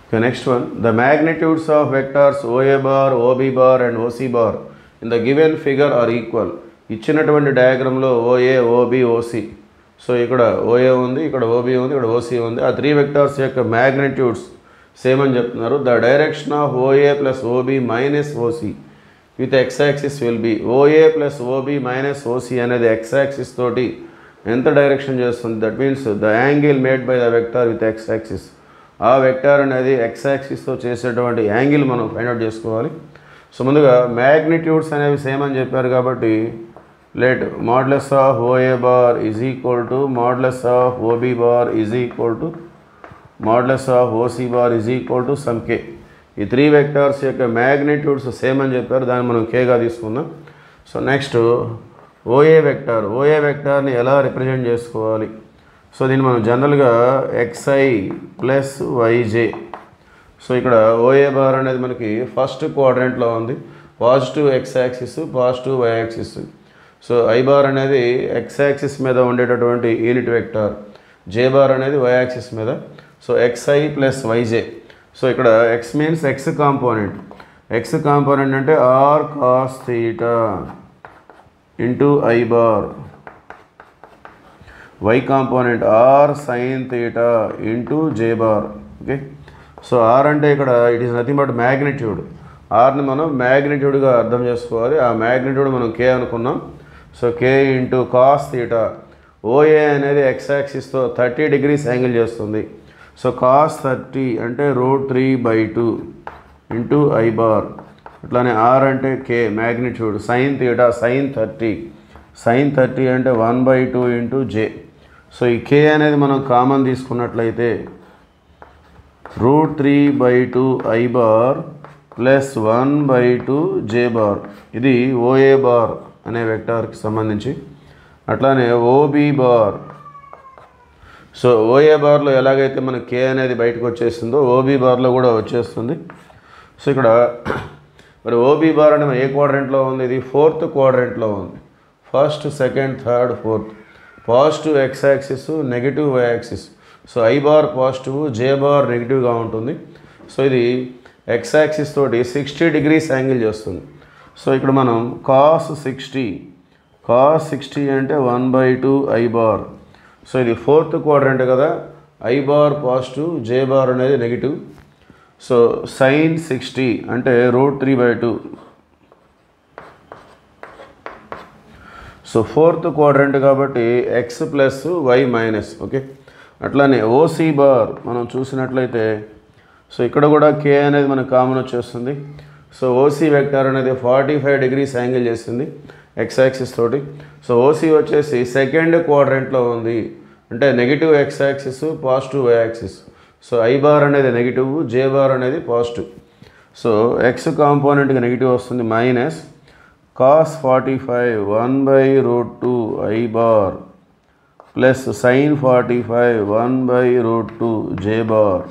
Okay, next one. The magnitudes of vectors OA bar, OB bar and OC bar in the given figure are equal. ఇచ్చినటువంటి డయాగ్రామ్లో OA, OB, OC. So ఇక్కడ OA ఉంది, ఇక్కడ OB ఉంది, ఇక్కడ OC ఉంది. ఆ three vectors యొక్క magnitudes same అని చెప్తున్నారు. The direction of OA plus OB minus OC with X axis will be OA plus OB minus OC అనేది ఎక్స్ యాక్సిస్ తోటి ఎంత డైరెక్షన్ చేస్తుంది? That means the angle made by the vector with X axis. ఆ vector అనేది x యాక్సిస్తో చేసేటువంటి angle మనం find out చేసుకోవాలి. So ముందుగా మ్యాగ్నిట్యూడ్స్ అనేవి సేమ్ అని చెప్పారు కాబట్టి let modulus of OA bar is equal to modulus of OB bar is equal to modulus of OC bar is equal to some K. ఈ three vectors యొక్క magnitudes same అని చెప్పారు, దాన్ని మనం Kగా తీసుకుందాం. సో నెక్స్ట్ OA వెక్టార్ని ఎలా represent చేసుకోవాలి? So దీన్ని మనం జనరల్గా XI ప్లస్ YJ. సో ఇక్కడ OA బార్ అనేది మనకి ఫస్ట్ క్వాడ్రంట్లో ఉంది, positive X axis, positive why axis. So I bar అనేది ఎక్స్ యాక్సిస్ మీద ఉండేటటువంటి యూనిట్ వెక్టార్, J బార్ అనేది వై యాక్సిస్ మీద. So XI plus YJ. So ఇక్కడ X మీన్స్ ఎక్స్ కాంపోనెంట్ అంటే R cos theta into I bar, y component R sin theta into J bar. Okay, so R అంటే ఇక్కడ it is nothing but magnitude. Rని మనం మ్యాగ్నిట్యూడ్గా అర్థం చేసుకోవాలి. ఆ మ్యాగ్నిట్యూడ్ మనం K అనుకున్నాం. So K into cos theta. OA అనేది ఎక్స్ యాక్సిస్తో 30 degrees యాంగిల్ చేస్తుంది. సో కాస్ 30 అంటే √3/2 ఇంటూ I బార్. అట్లానే R అంటే K magnitude, sine theta sine 30 అంటే 1/2 ఇంటూ J. సో ఈ K అనేది మనం కామన్ తీసుకున్నట్లయితే √3/2 I bar plus 1/2 J bar. ఇది OA బార్ అనే వెక్టార్కి సంబంధించి. అట్లానే OB బార్. సో OA బార్లో ఎలాగైతే మనకి K అనేది బయటకు వచ్చేస్తుందో OB బార్లో కూడా వచ్చేస్తుంది. సో ఇక్కడ మరి OB బార్ అంటే ఏ క్వాడ్రంట్లో ఉంది? ఇది ఫోర్త్ క్వాడ్రంట్లో ఉంది. First, second, third, fourth. Positive X axis, negative Y axis. So I bar positive, J bar నెగిటివ్గా ఉంటుంది. సో ఇది ఎక్స్ యాక్సిస్ తోటి 60 degrees యాంగిల్ చేస్తుంది. సో ఇక్కడ మనం కాస్ 60 అంటే 1/2 I బార్. సో ఇది ఫోర్త్ క్వాడ్రంట్ కదా, I bar positive, J bar అనేది నెగిటివ్. సో సైన్ 60 అంటే √3/2. సో ఫోర్త్ క్వాడ్రంట్ కాబట్టి X plus Y minus. Okay, అట్లానే OC బార్ మనం చూసినట్లయితే సో ఇక్కడ కూడా K అనేది మనకు కామన్ వచ్చేస్తుంది. సో OC వెక్టార్ అనేది 45 degrees యాంగిల్ చేసింది ఎక్స్ యాక్సిస్ తోటి. సో OC వచ్చేసి సెకండ్ క్వాడ్రంట్లో ఉంది, అంటే negative x axis, positive why axis. So I bar అనేది నెగిటివ్, J బార్ అనేది పాజిటివ్. సో ఎక్స్ కాంపోనెంట్కి నెగిటివ్ వస్తుంది, minus cos 45 1/√2 I bar plus sine 45 1/√2 J bar.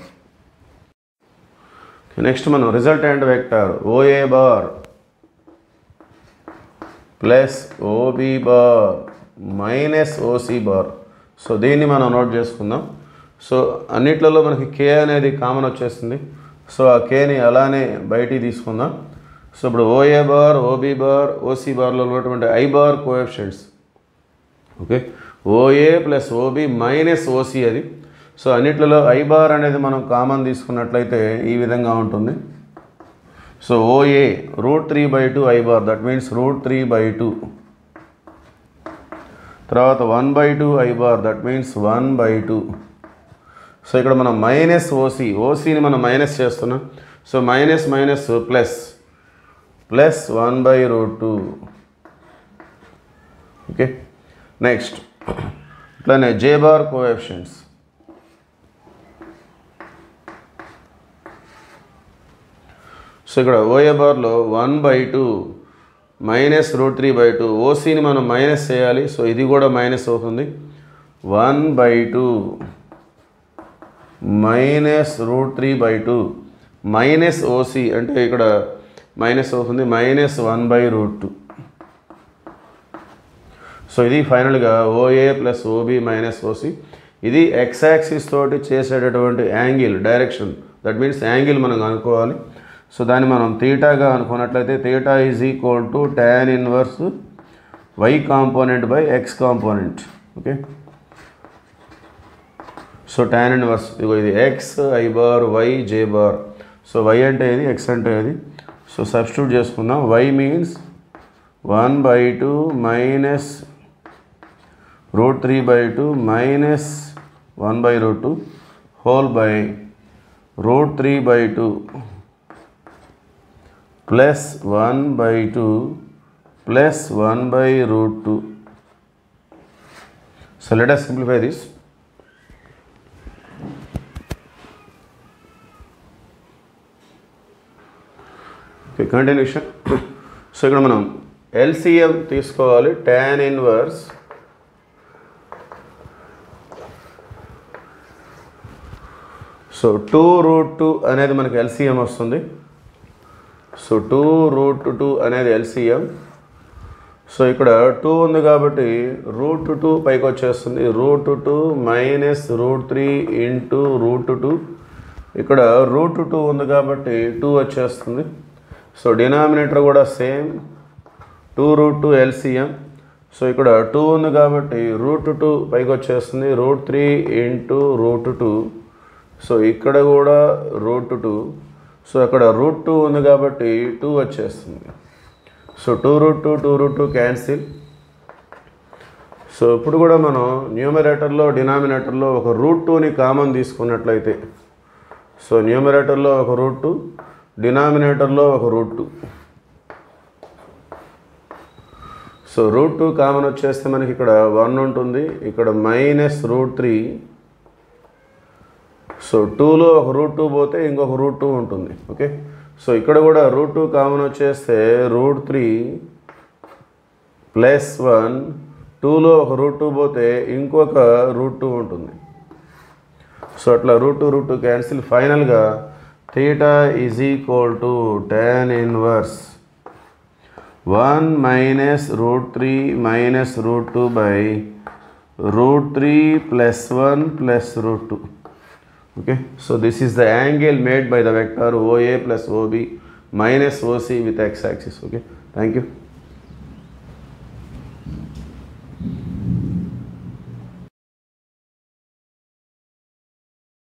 Next మనం resultant vector OA bar plus OB bar minus OC bar. So దీన్ని మనం note చేసుకుందాం. So అన్నిట్లలో మనకి K అనేది కామన్ వచ్చేస్తుంది. సో ఆ Kని అలానే బయటికి తీసుకుందాం. సో ఇప్పుడు OA bar, OB bar, OC బార్లో ఉన్నటువంటి I bar coefficients. Okay, OA plus OB minus OC అది. సో అన్నిట్లలో I బార్ అనేది మనం కామన్ తీసుకున్నట్లయితే ఈ విధంగా ఉంటుంది. So OA √3/2 I bar, that means √3/2. తర్వాత 1/2 I bar, that means 1/2. So ఇక్కడ మనం మైనస్ OCని మనం మైనస్ చేస్తున్నాం. So minus plus 1/√2. Okay, next ఇట్లానే J బార్ కోఎఫిషియంట్స్. సో ఇక్కడ OA బార్లో 1/2 మైనస్ √3/2. OCని మనం మైనస్ చేయాలి. సో ఇది కూడా మైనస్ అవుతుంది. 1/2 మైనస్ √3/2 మైనస్ OC అంటే ఇక్కడ మైనస్ అవుతుంది, మైనస్ 1/√2. సో ఇది ఫైనల్గా OA plus OB minus OC. ఇది ఎక్స్ యాక్సిస్ తోటి చేసేటటువంటి angle direction, that means angle మనం అనుకోవాలి. సో దాన్ని మనం థీటాగా అనుకున్నట్లయితే theta is equal to tan inverse y component by x component. Okay, so tan inverse ఇది x I bar y j bar. So y అంటే ఇది, x అంటే ఇది. సో సబ్స్టిట్యూట్ చేసుకుందాం. y means 1/2 minus √3/2 minus 1/√2 whole by √3/2 plus 1/2 plus 1/√2. So let us simplify this. Okay, continuation. So ఇక్కడ మనం LCM తీసుకోవాలి. tan inverse so 2√2 అనేది మనకి LCM వస్తుంది. సో 2√2 అనేది LCM. సో ఇక్కడ 2 ఉంది కాబట్టి √2 పైకి వచ్చేస్తుంది. √2 మైనస్ √3 ఇంటూ √2. ఇక్కడ √2 ఉంది కాబట్టి 2 వచ్చేస్తుంది. సో డినామినేటర్ కూడా సేమ్ 2√2 LCM. సో ఇక్కడ 2 ఉంది కాబట్టి √2 పైకి వచ్చేస్తుంది. √3 ఇంటూ √2. సో ఇక్కడ కూడా √2. సో అక్కడ √2 ఉంది కాబట్టి 2 వచ్చేస్తుంది. So 2√2 2√2 cancel. సో ఇప్పుడు కూడా మనం న్యూమరేటర్లో డినామినేటర్లో ఒక √2ని కామన్ తీసుకున్నట్లయితే, సో న్యూమరేటర్లో ఒక √2, డినామినేటర్లో ఒక √2. సో √2 కామన్ వచ్చేస్తే మనకి ఇక్కడ 1 ఉంటుంది, ఇక్కడ మైనస్ √3. సో 2లో ఒక √2 పోతే ఇంకొక √2 ఉంటుంది. ఓకే, సో ఇక్కడ కూడా √2 కామన్ వచ్చేస్తే √3 ప్లస్ 1, 2లో ఒక √2 పోతే ఇంకొక √2 ఉంటుంది. సో అట్లా √2 క్యాన్సిల్. ఫైనల్గా theta is equal to tan inverse 1 minus √3 minus √2 by √3 plus 1 plus √2. Okay, so this is the angle made by the vector OA plus OB minus OC with x axis. Okay, thank you.